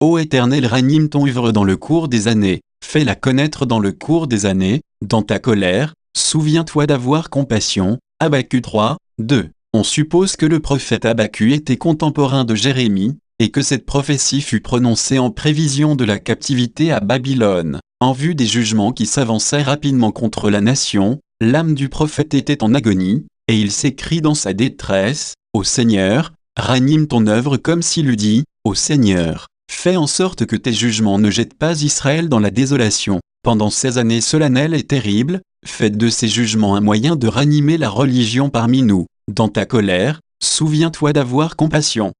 Ô Éternel, ranime ton œuvre dans le cours des années, fais-la connaître dans le cours des années, dans ta colère, souviens-toi d'avoir compassion. Habakkuk 3, 2. On suppose que le prophète Habakkuk était contemporain de Jérémie, et que cette prophétie fut prononcée en prévision de la captivité à Babylone. En vue des jugements qui s'avançaient rapidement contre la nation, l'âme du prophète était en agonie, et il s'écrie dans sa détresse, « Ô Seigneur, ranime ton œuvre » comme s'il eût dit, « Ô Seigneur, fais en sorte que tes jugements ne jettent pas Israël dans la désolation. Pendant ces années solennelles et terribles, faites de ces jugements un moyen de ranimer la religion parmi nous. Dans ta colère, souviens-toi d'avoir compassion. »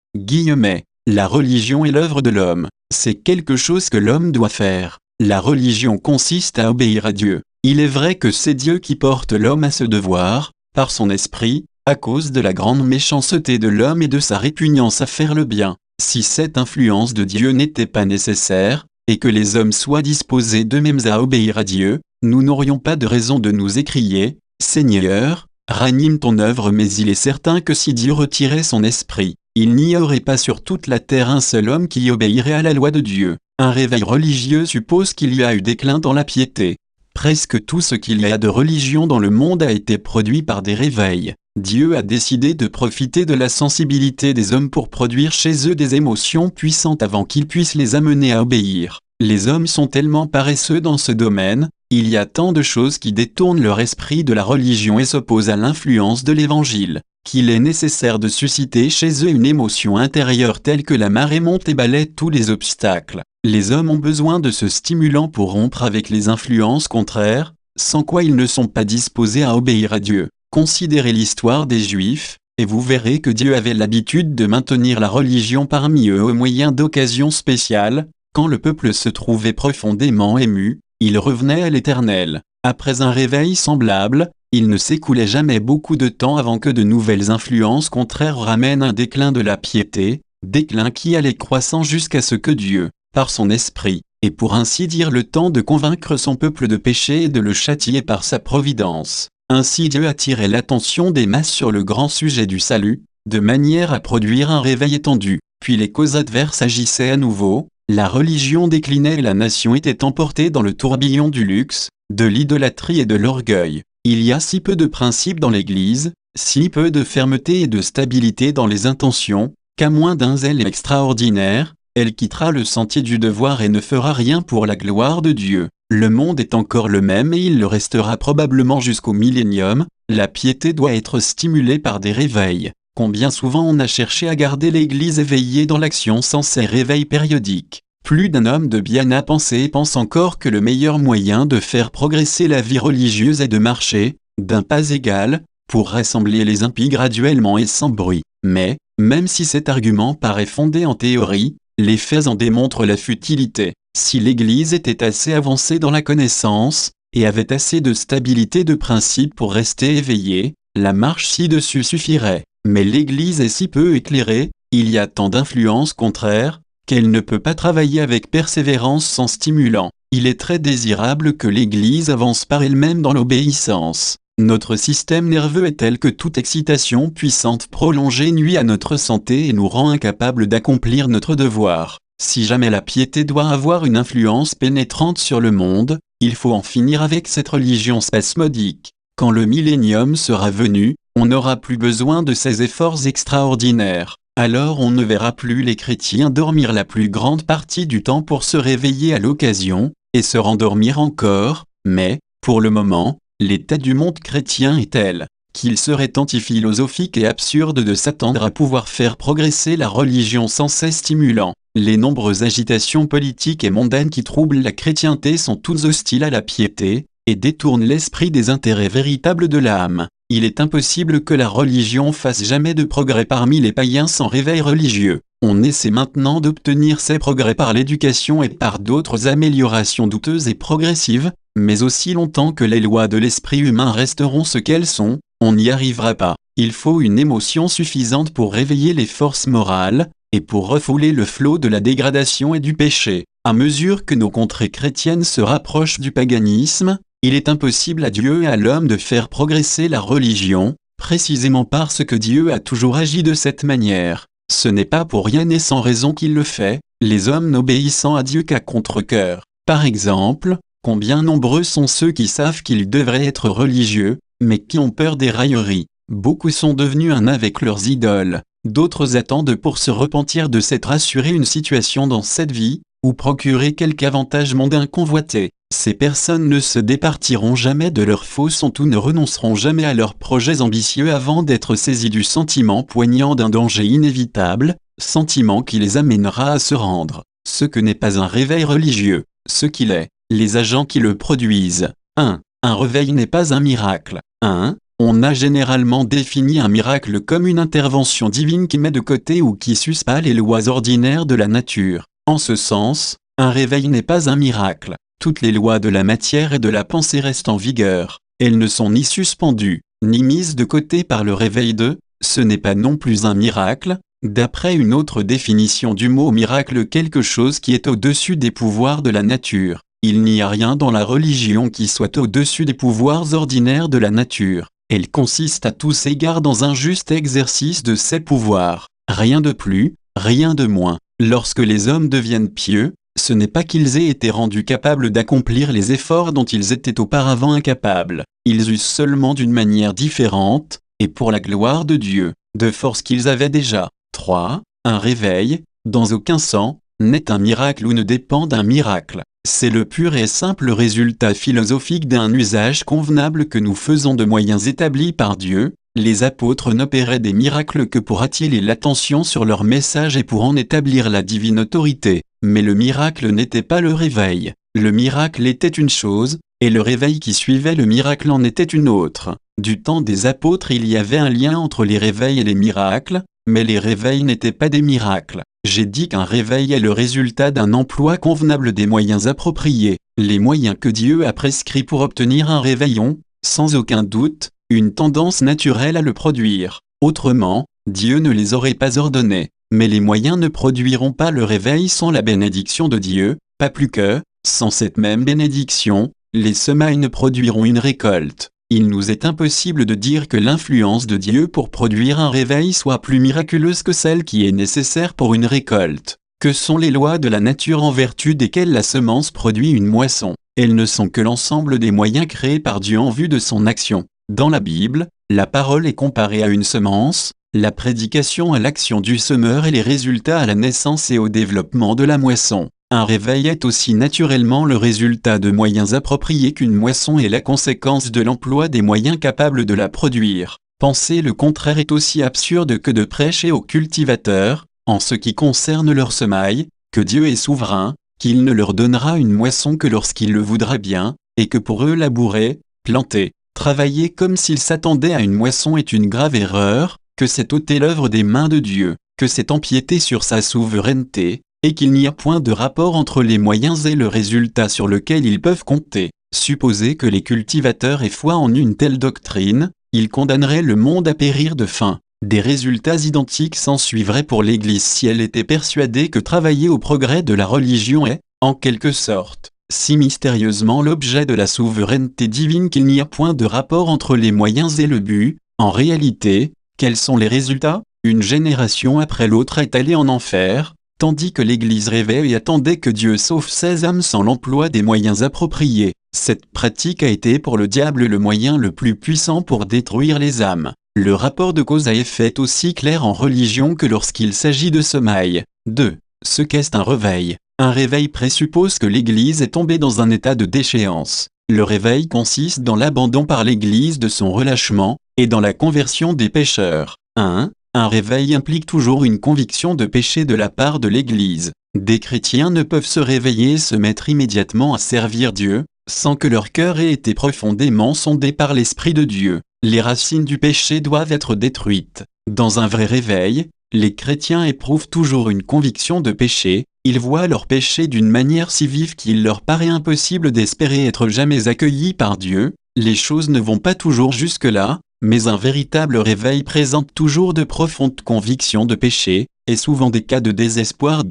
La religion est l'œuvre de l'homme. C'est quelque chose que l'homme doit faire. La religion consiste à obéir à Dieu. Il est vrai que c'est Dieu qui porte l'homme à ce devoir, par son esprit, à cause de la grande méchanceté de l'homme et de sa répugnance à faire le bien. Si cette influence de Dieu n'était pas nécessaire, et que les hommes soient disposés d'eux-mêmes à obéir à Dieu, nous n'aurions pas de raison de nous écrier « Seigneur, ranime ton œuvre » mais il est certain que si Dieu retirait son esprit, il n'y aurait pas sur toute la terre un seul homme qui obéirait à la loi de Dieu. Un réveil religieux suppose qu'il y a eu déclin dans la piété. Presque tout ce qu'il y a de religion dans le monde a été produit par des réveils. Dieu a décidé de profiter de la sensibilité des hommes pour produire chez eux des émotions puissantes avant qu'ils puissent les amener à obéir. Les hommes sont tellement paresseux dans ce domaine, il y a tant de choses qui détournent leur esprit de la religion et s'opposent à l'influence de l'Évangile, qu'il est nécessaire de susciter chez eux une émotion intérieure telle que la marée monte et balaie tous les obstacles. Les hommes ont besoin de ce stimulant pour rompre avec les influences contraires, sans quoi ils ne sont pas disposés à obéir à Dieu. Considérez l'histoire des Juifs, et vous verrez que Dieu avait l'habitude de maintenir la religion parmi eux au moyen d'occasions spéciales. Quand le peuple se trouvait profondément ému, il revenait à l'Éternel. Après un réveil semblable, il ne s'écoulait jamais beaucoup de temps avant que de nouvelles influences contraires ramènent un déclin de la piété, déclin qui allait croissant jusqu'à ce que Dieu, par son esprit, ait pour ainsi dire le temps de convaincre son peuple de péché et de le châtier par sa providence. Ainsi Dieu attirait l'attention des masses sur le grand sujet du salut, de manière à produire un réveil étendu. Puis les causes adverses agissaient à nouveau, la religion déclinait et la nation était emportée dans le tourbillon du luxe, de l'idolâtrie et de l'orgueil. Il y a si peu de principes dans l'Église, si peu de fermeté et de stabilité dans les intentions, qu'à moins d'un zèle extraordinaire, elle quittera le sentier du devoir et ne fera rien pour la gloire de Dieu. Le monde est encore le même et il le restera probablement jusqu'au millénium. La piété doit être stimulée par des réveils. Combien souvent on a cherché à garder l'Église éveillée dans l'action sans ces réveils périodiques. Plus d'un homme de bien a pensé et pense encore que le meilleur moyen de faire progresser la vie religieuse est de marcher, d'un pas égal, pour rassembler les impies graduellement et sans bruit. Mais, même si cet argument paraît fondé en théorie, les faits en démontrent la futilité. Si l'Église était assez avancée dans la connaissance, et avait assez de stabilité de principe pour rester éveillée, la marche ci-dessus suffirait. Mais l'Église est si peu éclairée, il y a tant d'influences contraires, qu'elle ne peut pas travailler avec persévérance sans stimulant. Il est très désirable que l'Église avance par elle-même dans l'obéissance. Notre système nerveux est tel que toute excitation puissante prolongée nuit à notre santé et nous rend incapables d'accomplir notre devoir. Si jamais la piété doit avoir une influence pénétrante sur le monde, il faut en finir avec cette religion spasmodique. Quand le millénium sera venu, on n'aura plus besoin de ces efforts extraordinaires. Alors on ne verra plus les chrétiens dormir la plus grande partie du temps pour se réveiller à l'occasion, et se rendormir encore, mais, pour le moment, l'état du monde chrétien est tel qu'il serait antiphilosophique et absurde de s'attendre à pouvoir faire progresser la religion sans ces stimulants. Les nombreuses agitations politiques et mondaines qui troublent la chrétienté sont toutes hostiles à la piété, et détournent l'esprit des intérêts véritables de l'âme. Il est impossible que la religion fasse jamais de progrès parmi les païens sans réveil religieux. On essaie maintenant d'obtenir ces progrès par l'éducation et par d'autres améliorations douteuses et progressives, mais aussi longtemps que les lois de l'esprit humain resteront ce qu'elles sont, on n'y arrivera pas. Il faut une émotion suffisante pour réveiller les forces morales, et pour refouler le flot de la dégradation et du péché. À mesure que nos contrées chrétiennes se rapprochent du paganisme, il est impossible à Dieu et à l'homme de faire progresser la religion, précisément parce que Dieu a toujours agi de cette manière. Ce n'est pas pour rien et sans raison qu'il le fait, les hommes n'obéissant à Dieu qu'à contre-cœur. Par exemple, combien nombreux sont ceux qui savent qu'ils devraient être religieux, mais qui ont peur des railleries. Beaucoup sont devenus un avec leurs idoles. D'autres attendent pour se repentir de s'être assuré une situation dans cette vie, ou procurer quelque avantage mondain convoité. Ces personnes ne se départiront jamais de leurs faux sont ou ne renonceront jamais à leurs projets ambitieux avant d'être saisis du sentiment poignant d'un danger inévitable, sentiment qui les amènera à se rendre. Ce que n'est pas un réveil religieux, ce qu'il est, les agents qui le produisent. 1. Un réveil n'est pas un miracle. 1. On a généralement défini un miracle comme une intervention divine qui met de côté ou qui suspend les lois ordinaires de la nature. En ce sens, un réveil n'est pas un miracle. Toutes les lois de la matière et de la pensée restent en vigueur. Elles ne sont ni suspendues, ni mises de côté par le réveil de « ce n'est pas non plus un miracle », d'après une autre définition du mot miracle, quelque chose qui est au-dessus des pouvoirs de la nature. Il n'y a rien dans la religion qui soit au-dessus des pouvoirs ordinaires de la nature. Elle consiste à tous égards dans un juste exercice de ses pouvoirs. Rien de plus, rien de moins. Lorsque les hommes deviennent pieux, ce n'est pas qu'ils aient été rendus capables d'accomplir les efforts dont ils étaient auparavant incapables. Ils usent seulement d'une manière différente, et pour la gloire de Dieu, de force qu'ils avaient déjà. 3. Un réveil, dans aucun sens, n'est un miracle ou ne dépend d'un miracle. C'est le pur et simple résultat philosophique d'un usage convenable que nous faisons de moyens établis par Dieu. Les apôtres n'opéraient des miracles que pour attirer l'attention sur leur message et pour en établir la divine autorité. Mais le miracle n'était pas le réveil. Le miracle était une chose, et le réveil qui suivait le miracle en était une autre. Du temps des apôtres, il y avait un lien entre les réveils et les miracles, mais les réveils n'étaient pas des miracles. J'ai dit qu'un réveil est le résultat d'un emploi convenable des moyens appropriés. Les moyens que Dieu a prescrits pour obtenir un réveil ont, sans aucun doute, une tendance naturelle à le produire. Autrement, Dieu ne les aurait pas ordonnés. Mais les moyens ne produiront pas le réveil sans la bénédiction de Dieu, pas plus que, sans cette même bénédiction, les semailles ne produiront une récolte. Il nous est impossible de dire que l'influence de Dieu pour produire un réveil soit plus miraculeuse que celle qui est nécessaire pour une récolte. Que sont les lois de la nature en vertu desquelles la semence produit une moisson? Elles ne sont que l'ensemble des moyens créés par Dieu en vue de son action. Dans la Bible, la parole est comparée à une semence, la prédication à l'action du semeur et les résultats à la naissance et au développement de la moisson. Un réveil est aussi naturellement le résultat de moyens appropriés qu'une moisson est la conséquence de l'emploi des moyens capables de la produire. Penser le contraire est aussi absurde que de prêcher aux cultivateurs, en ce qui concerne leur semaille, que Dieu est souverain, qu'il ne leur donnera une moisson que lorsqu'il le voudra bien, et que pour eux labourer, planter, travailler comme s'ils s'attendaient à une moisson est une grave erreur, que c'est ôter l'œuvre des mains de Dieu, que c'est empiéter sur sa souveraineté, et qu'il n'y a point de rapport entre les moyens et le résultat sur lequel ils peuvent compter. Supposer que les cultivateurs aient foi en une telle doctrine, ils condamneraient le monde à périr de faim. Des résultats identiques s'ensuivraient pour l'Église si elle était persuadée que travailler au progrès de la religion est, en quelque sorte, si mystérieusement l'objet de la souveraineté divine qu'il n'y a point de rapport entre les moyens et le but. En réalité, quels sont les résultats? Une génération après l'autre est allée en enfer, tandis que l'Église rêvait et attendait que Dieu sauve ses âmes sans l'emploi des moyens appropriés. Cette pratique a été pour le diable le moyen le plus puissant pour détruire les âmes. Le rapport de cause à effet est aussi clair en religion que lorsqu'il s'agit de semailles. 2. Ce qu'est un réveil. Un réveil présuppose que l'Église est tombée dans un état de déchéance. Le réveil consiste dans l'abandon par l'Église de son relâchement, et dans la conversion des pécheurs. 1. Un réveil implique toujours une conviction de péché de la part de l'Église. Des chrétiens ne peuvent se réveiller et se mettre immédiatement à servir Dieu, sans que leur cœur ait été profondément sondé par l'Esprit de Dieu. Les racines du péché doivent être détruites. Dans un vrai réveil, les chrétiens éprouvent toujours une conviction de péché, ils voient leur péché d'une manière si vive qu'il leur paraît impossible d'espérer être jamais accueillis par Dieu. Les choses ne vont pas toujours jusque-là, mais un véritable réveil présente toujours de profondes convictions de péché, et souvent des cas de désespoir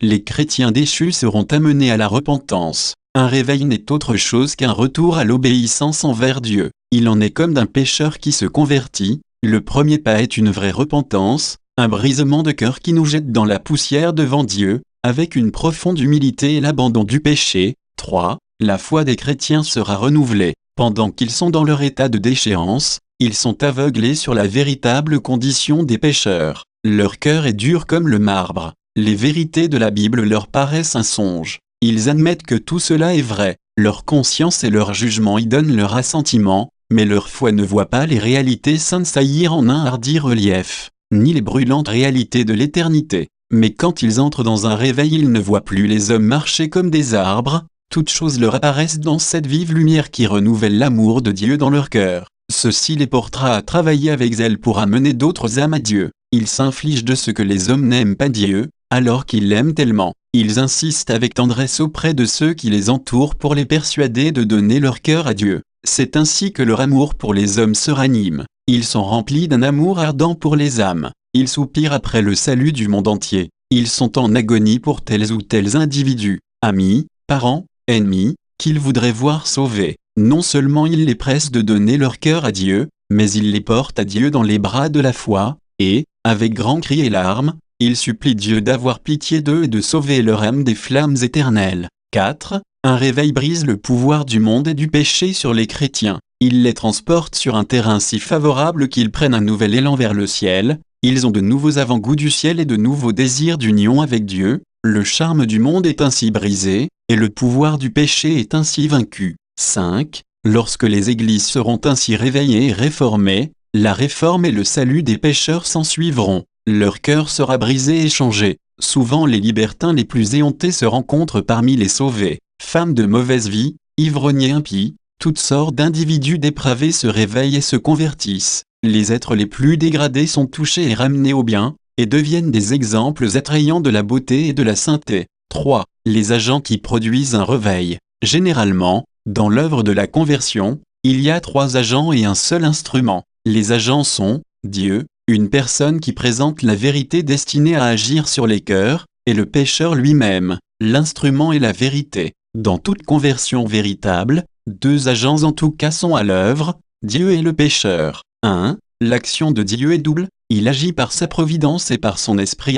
les chrétiens déchus seront amenés à la repentance. Un réveil n'est autre chose qu'un retour à l'obéissance envers Dieu. Il en est comme d'un pécheur qui se convertit. Le premier pas est une vraie repentance, un brisement de cœur qui nous jette dans la poussière devant Dieu, avec une profonde humilité et l'abandon du péché. 3. La foi des chrétiens sera renouvelée. Pendant qu'ils sont dans leur état de déchéance, ils sont aveuglés sur la véritable condition des pécheurs. Leur cœur est dur comme le marbre. Les vérités de la Bible leur paraissent un songe. Ils admettent que tout cela est vrai. Leur conscience et leur jugement y donnent leur assentiment, mais leur foi ne voit pas les réalités saintes saillir en un hardi relief, ni les brûlantes réalités de l'éternité. Mais quand ils entrent dans un réveil, ils ne voient plus les hommes marcher comme des arbres. Toutes choses leur apparaissent dans cette vive lumière qui renouvelle l'amour de Dieu dans leur cœur. Ceci les portera à travailler avec zèle pour amener d'autres âmes à Dieu. Ils s'infligent de ce que les hommes n'aiment pas Dieu, alors qu'ils l'aiment tellement. Ils insistent avec tendresse auprès de ceux qui les entourent pour les persuader de donner leur cœur à Dieu. C'est ainsi que leur amour pour les hommes se ranime. Ils sont remplis d'un amour ardent pour les âmes. Ils soupirent après le salut du monde entier. Ils sont en agonie pour tels ou tels individus, amis, parents, ennemis, qu'ils voudraient voir sauvés. Non seulement ils les pressent de donner leur cœur à Dieu, mais ils les portent à Dieu dans les bras de la foi, et, avec grands cris et larmes, ils supplient Dieu d'avoir pitié d'eux et de sauver leur âme des flammes éternelles. 4. Un réveil brise le pouvoir du monde et du péché sur les chrétiens. Il les transporte sur un terrain si favorable qu'ils prennent un nouvel élan vers le ciel. Ils ont de nouveaux avant-goûts du ciel et de nouveaux désirs d'union avec Dieu. Le charme du monde est ainsi brisé, et le pouvoir du péché est ainsi vaincu. 5. Lorsque les églises seront ainsi réveillées et réformées, la réforme et le salut des pécheurs s'ensuivront. Leur cœur sera brisé et changé. Souvent les libertins les plus éhontés se rencontrent parmi les sauvés. Femmes de mauvaise vie, ivrogniers impies, toutes sortes d'individus dépravés se réveillent et se convertissent. Les êtres les plus dégradés sont touchés et ramenés au bien, et deviennent des exemples attrayants de la beauté et de la sainteté. 3. Les agents qui produisent un réveil. Généralement, dans l'œuvre de la conversion, il y a 3 agents et un seul instrument. Les agents sont Dieu, une personne qui présente la vérité destinée à agir sur les cœurs, et le pécheur lui-même. L'instrument est la vérité. Dans toute conversion véritable, 2 agents en tout cas sont à l'œuvre, Dieu et le pécheur. 1. L'action de Dieu est double, il agit par sa providence et par son esprit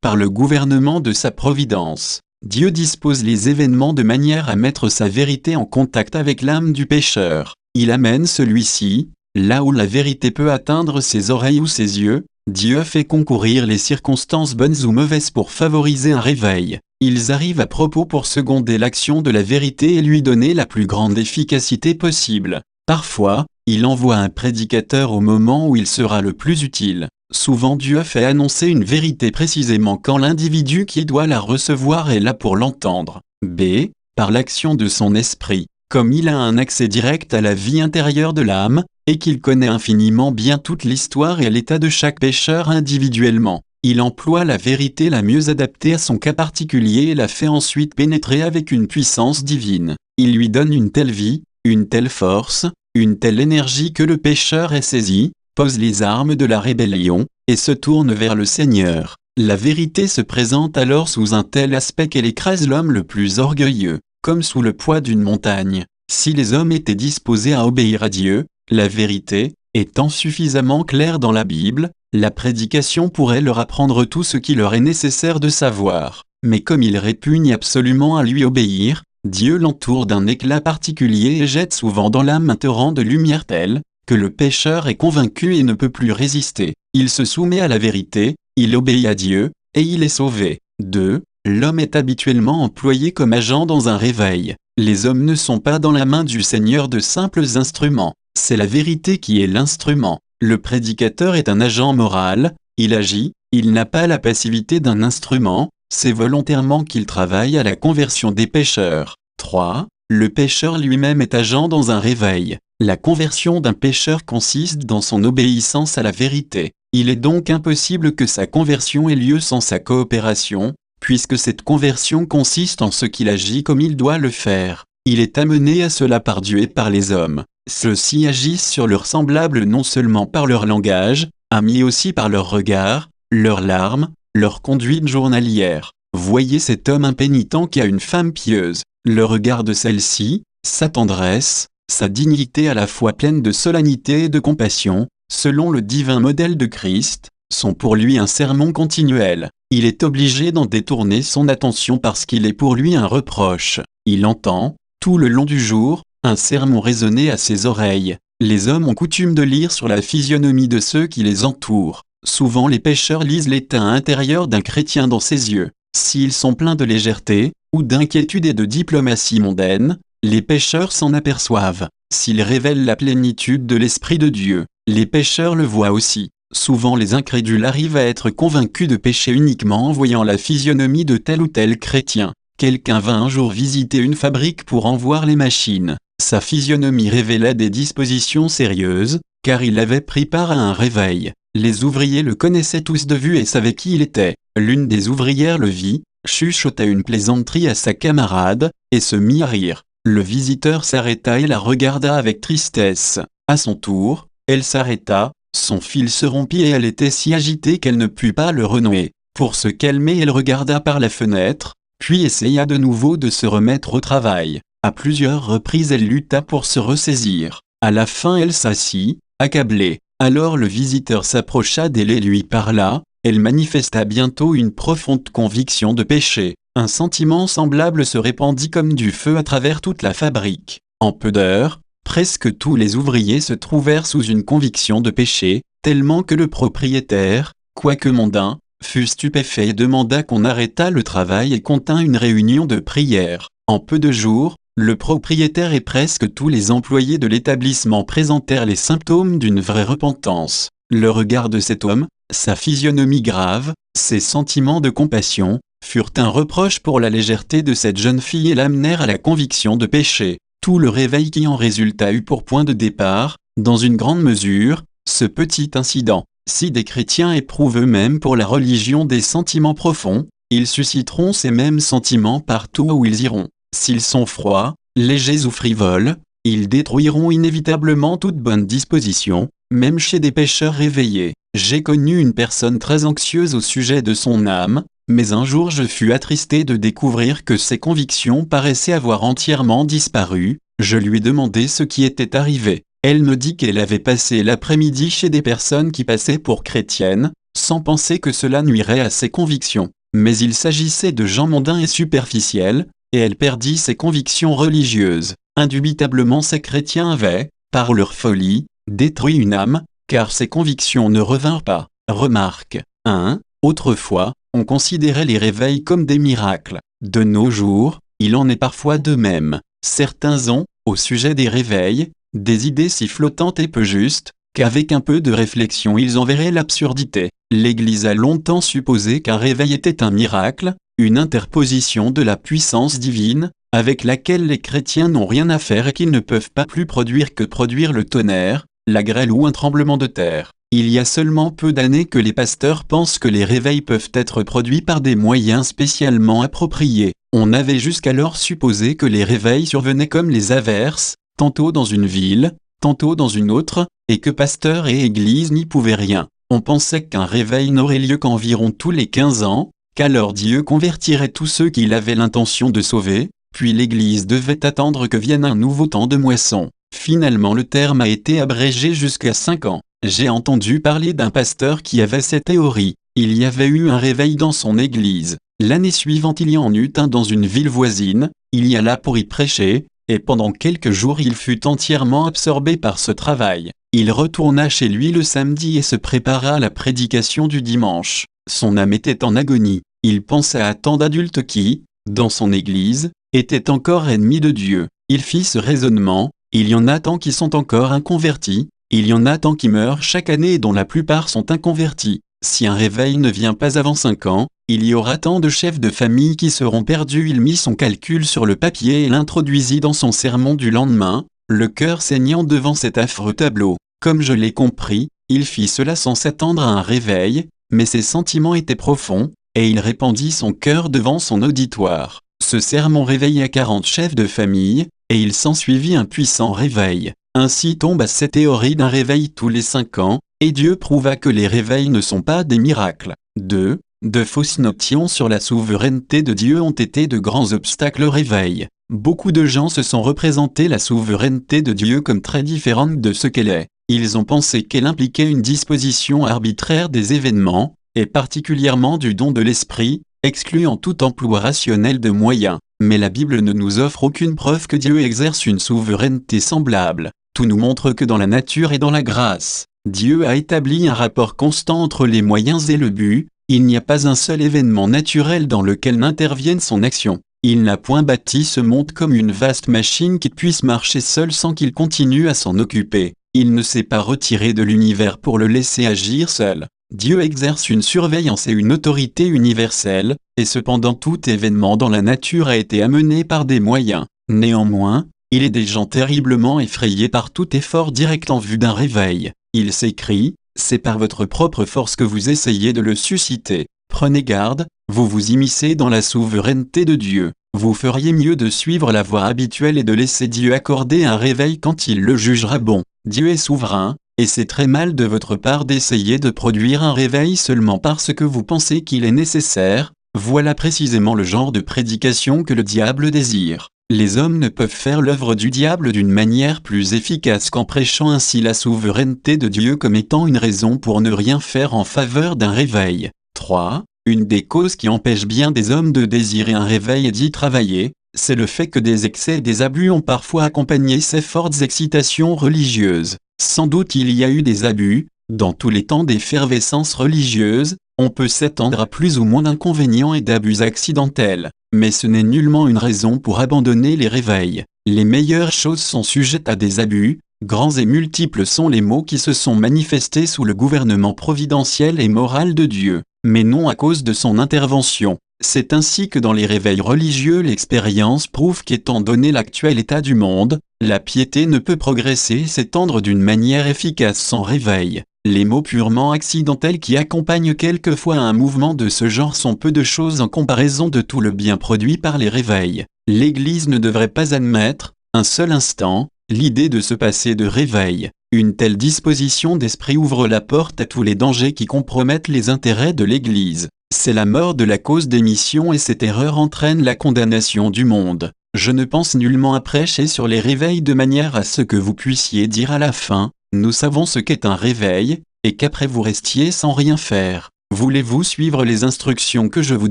par le gouvernement de sa providence. Dieu dispose les événements de manière à mettre sa vérité en contact avec l'âme du pécheur. Il amène celui-ci, là où la vérité peut atteindre ses oreilles ou ses yeux. Dieu fait concourir les circonstances bonnes ou mauvaises pour favoriser un réveil. Ils arrivent à propos pour seconder l'action de la vérité et lui donner la plus grande efficacité possible. Parfois, il envoie un prédicateur au moment où il sera le plus utile. Souvent Dieu fait annoncer une vérité précisément quand l'individu qui doit la recevoir est là pour l'entendre. B. Par l'action de son esprit. Comme il a un accès direct à la vie intérieure de l'âme, et qu'il connaît infiniment bien toute l'histoire et l'état de chaque pécheur individuellement, il emploie la vérité la mieux adaptée à son cas particulier et la fait ensuite pénétrer avec une puissance divine. Il lui donne une telle vie, une telle force, une telle énergie que le pécheur est saisi, pose les armes de la rébellion, et se tourne vers le Seigneur. La vérité se présente alors sous un tel aspect qu'elle écrase l'homme le plus orgueilleux, comme sous le poids d'une montagne. Si les hommes étaient disposés à obéir à Dieu, la vérité, étant suffisamment claire dans la Bible, la prédication pourrait leur apprendre tout ce qui leur est nécessaire de savoir. Mais comme ils répugnent absolument à lui obéir, Dieu l'entoure d'un éclat particulier et jette souvent dans l'âme un torrent de lumière tel que le pécheur est convaincu et ne peut plus résister. Il se soumet à la vérité, il obéit à Dieu, et il est sauvé. 2. L'homme est habituellement employé comme agent dans un réveil. Les hommes ne sont pas dans la main du Seigneur de simples instruments. C'est la vérité qui est l'instrument. Le prédicateur est un agent moral, il agit, il n'a pas la passivité d'un instrument, c'est volontairement qu'il travaille à la conversion des pécheurs. 3. Le pécheur lui-même est agent dans un réveil. La conversion d'un pécheur consiste dans son obéissance à la vérité. Il est donc impossible que sa conversion ait lieu sans sa coopération, puisque cette conversion consiste en ce qu'il agit comme il doit le faire. Il est amené à cela par Dieu et par les hommes. Ceux-ci agissent sur leurs semblables non seulement par leur langage, mais aussi par leurs regards, leurs larmes, leur conduite journalière. Voyez cet homme impénitent qui a une femme pieuse. Le regard de celle-ci, sa tendresse, sa dignité à la fois pleine de solennité et de compassion, selon le divin modèle de Christ, sont pour lui un sermon continuel. il est obligé d'en détourner son attention parce qu'il est pour lui un reproche. Il entend, tout le long du jour, un sermon résonner à ses oreilles. Les hommes ont coutume de lire sur la physionomie de ceux qui les entourent. Souvent les pécheurs lisent l'état intérieur d'un chrétien dans ses yeux. S'ils sont pleins de légèreté, ou d'inquiétude et de diplomatie mondaine, les pécheurs s'en aperçoivent. S'ils révèlent la plénitude de l'Esprit de Dieu, les pécheurs le voient aussi. Souvent les incrédules arrivent à être convaincus de pécher uniquement en voyant la physionomie de tel ou tel chrétien. Quelqu'un vint un jour visiter une fabrique pour en voir les machines. Sa physionomie révélait des dispositions sérieuses, car il avait pris part à un réveil. Les ouvriers le connaissaient tous de vue et savaient qui il était. L'une des ouvrières le vit, chuchota une plaisanterie à sa camarade, et se mit à rire. Le visiteur s'arrêta et la regarda avec tristesse. À son tour, elle s'arrêta, son fil se rompit et elle était si agitée qu'elle ne put pas le renouer. Pour se calmer, elle regarda par la fenêtre, puis essaya de nouveau de se remettre au travail. À plusieurs reprises elle lutta pour se ressaisir. À la fin elle s'assit, accablée. Alors le visiteur s'approcha d'elle et lui parla. Elle manifesta bientôt une profonde conviction de péché. Un sentiment semblable se répandit comme du feu à travers toute la fabrique. En peu d'heures, presque tous les ouvriers se trouvèrent sous une conviction de péché, tellement que le propriétaire, quoique mondain, fut stupéfait et demanda qu'on arrêtât le travail et contint une réunion de prière. En peu de jours, le propriétaire et presque tous les employés de l'établissement présentèrent les symptômes d'une vraie repentance. Le regard de cet homme, sa physionomie grave, ses sentiments de compassion, furent un reproche pour la légèreté de cette jeune fille et l'amenèrent à la conviction de péché. Tout le réveil qui en résulta eut pour point de départ, dans une grande mesure, ce petit incident. Si des chrétiens éprouvent eux-mêmes pour la religion des sentiments profonds, ils susciteront ces mêmes sentiments partout où ils iront. S'ils sont froids, légers ou frivoles, ils détruiront inévitablement toute bonne disposition, même chez des pécheurs réveillés. J'ai connu une personne très anxieuse au sujet de son âme, mais un jour je fus attristé de découvrir que ses convictions paraissaient avoir entièrement disparu. Je lui ai demandé ce qui était arrivé. Elle me dit qu'elle avait passé l'après-midi chez des personnes qui passaient pour chrétiennes, sans penser que cela nuirait à ses convictions. Mais il s'agissait de gens mondains et superficiels, et elle perdit ses convictions religieuses. Indubitablement ces chrétiens avaient, par leur folie, détruit une âme, car ces convictions ne revinrent pas. Remarque 1. Autrefois, on considérait les réveils comme des miracles. De nos jours, il en est parfois de même. Certains ont, au sujet des réveils, des idées si flottantes et peu justes, qu'avec un peu de réflexion ils en verraient l'absurdité. L'Église a longtemps supposé qu'un réveil était un miracle, une interposition de la puissance divine, avec laquelle les chrétiens n'ont rien à faire et qu'ils ne peuvent pas plus produire que produire le tonnerre, la grêle ou un tremblement de terre. Il y a seulement peu d'années que les pasteurs pensent que les réveils peuvent être produits par des moyens spécialement appropriés. On avait jusqu'alors supposé que les réveils survenaient comme les averses, tantôt dans une ville, tantôt dans une autre, et que pasteurs et églises n'y pouvaient rien. On pensait qu'un réveil n'aurait lieu qu'environ tous les 15 ans, qu'alors Dieu convertirait tous ceux qu'il avait l'intention de sauver, puis l'Église devait attendre que vienne un nouveau temps de moisson. Finalement le terme a été abrégé jusqu'à 5 ans. J'ai entendu parler d'un pasteur qui avait cette théorie. Il y avait eu un réveil dans son église. L'année suivante il y en eut un dans une ville voisine, il y alla pour y prêcher, et pendant quelques jours il fut entièrement absorbé par ce travail. Il retourna chez lui le samedi et se prépara à la prédication du dimanche. Son âme était en agonie. Il pensa à tant d'adultes qui, dans son église, étaient encore ennemis de Dieu. Il fit ce raisonnement, il y en a tant qui sont encore inconvertis, il y en a tant qui meurent chaque année et dont la plupart sont inconvertis. Si un réveil ne vient pas avant 5 ans, il y aura tant de chefs de famille qui seront perdus. Il mit son calcul sur le papier et l'introduisit dans son sermon du lendemain, le cœur saignant devant cet affreux tableau. Comme je l'ai compris, il fit cela sans s'attendre à un réveil, mais ses sentiments étaient profonds, et il répandit son cœur devant son auditoire. Ce sermon réveilla 40 chefs de famille, et il s'ensuivit un puissant réveil. Ainsi tomba cette théorie d'un réveil tous les 5 ans, et Dieu prouva que les réveils ne sont pas des miracles. 2. De fausses notions sur la souveraineté de Dieu ont été de grands obstacles au réveil. Beaucoup de gens se sont représenté la souveraineté de Dieu comme très différente de ce qu'elle est. Ils ont pensé qu'elle impliquait une disposition arbitraire des événements, et particulièrement du don de l'esprit, excluant tout emploi rationnel de moyens. Mais la Bible ne nous offre aucune preuve que Dieu exerce une souveraineté semblable. Tout nous montre que dans la nature et dans la grâce, Dieu a établi un rapport constant entre les moyens et le but. Il n'y a pas un seul événement naturel dans lequel n'intervienne son action. Il n'a point bâti ce monde comme une vaste machine qui puisse marcher seule sans qu'il continue à s'en occuper. Il ne s'est pas retiré de l'univers pour le laisser agir seul. Dieu exerce une surveillance et une autorité universelle, et cependant tout événement dans la nature a été amené par des moyens. Néanmoins, il est des gens terriblement effrayés par tout effort direct en vue d'un réveil. Il s'écrie, c'est par votre propre force que vous essayez de le susciter. Prenez garde, vous vous immiscez dans la souveraineté de Dieu. Vous feriez mieux de suivre la voie habituelle et de laisser Dieu accorder un réveil quand il le jugera bon. Dieu est souverain, et c'est très mal de votre part d'essayer de produire un réveil seulement parce que vous pensez qu'il est nécessaire. Voilà précisément le genre de prédication que le diable désire. Les hommes ne peuvent faire l'œuvre du diable d'une manière plus efficace qu'en prêchant ainsi la souveraineté de Dieu comme étant une raison pour ne rien faire en faveur d'un réveil. 3. Une des causes qui empêchent bien des hommes de désirer un réveil et d'y travailler, c'est le fait que des excès et des abus ont parfois accompagné ces fortes excitations religieuses. Sans doute il y a eu des abus, dans tous les temps d'effervescence religieuse, on peut s'attendre à plus ou moins d'inconvénients et d'abus accidentels, mais ce n'est nullement une raison pour abandonner les réveils. Les meilleures choses sont sujettes à des abus, grands et multiples sont les maux qui se sont manifestés sous le gouvernement providentiel et moral de Dieu, mais non à cause de son intervention. C'est ainsi que dans les réveils religieux l'expérience prouve qu'étant donné l'actuel état du monde, la piété ne peut progresser et s'étendre d'une manière efficace sans réveil. Les maux purement accidentels qui accompagnent quelquefois un mouvement de ce genre sont peu de choses en comparaison de tout le bien produit par les réveils. L'Église ne devrait pas admettre, un seul instant, l'idée de se passer de réveil. Une telle disposition d'esprit ouvre la porte à tous les dangers qui compromettent les intérêts de l'Église. C'est la mort de la cause des missions et cette erreur entraîne la condamnation du monde. Je ne pense nullement à prêcher sur les réveils de manière à ce que vous puissiez dire à la fin, nous savons ce qu'est un réveil, et qu'après vous restiez sans rien faire. Voulez-vous suivre les instructions que je vous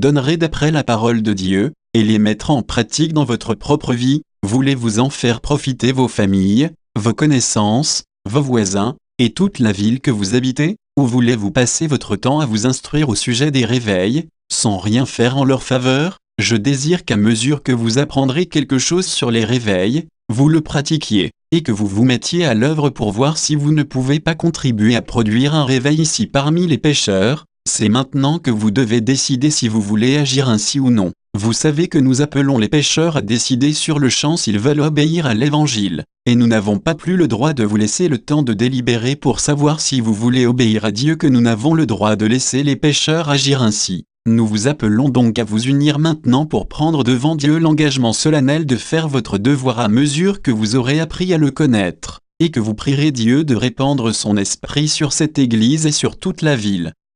donnerai d'après la parole de Dieu, et les mettre en pratique dans votre propre vie? Voulez-vous en faire profiter vos familles, vos connaissances, vos voisins, et toute la ville que vous habitez? Ou voulez-vous passer votre temps à vous instruire au sujet des réveils, sans rien faire en leur faveur? Je désire qu'à mesure que vous apprendrez quelque chose sur les réveils, vous le pratiquiez, et que vous vous mettiez à l'œuvre pour voir si vous ne pouvez pas contribuer à produire un réveil ici parmi les pécheurs. C'est maintenant que vous devez décider si vous voulez agir ainsi ou non. Vous savez que nous appelons les pécheurs à décider sur le champ s'ils veulent obéir à l'Évangile, et nous n'avons pas plus le droit de vous laisser le temps de délibérer pour savoir si vous voulez obéir à Dieu que nous n'avons le droit de laisser les pécheurs agir ainsi. Nous vous appelons donc à vous unir maintenant pour prendre devant Dieu l'engagement solennel de faire votre devoir à mesure que vous aurez appris à le connaître, et que vous prierez Dieu de répandre son esprit sur cette Église et sur toute la ville.